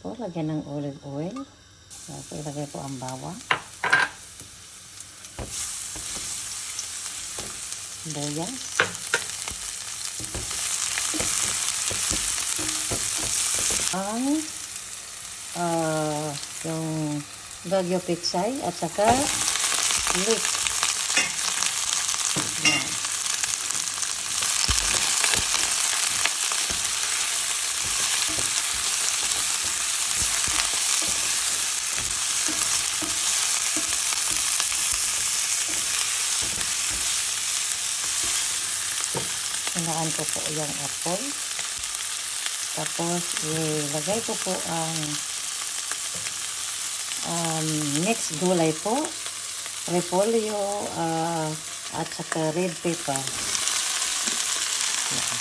po, lagyan ng olive oil. So, ilagay po ang bawang. Sibuyas. Yung Baguio Pichay at saka leek. Yan. Hinaan ko po yung apple. Tapos, ilagay ko po ang mixed gulay po, repolyo, at saka red pepper. Yan.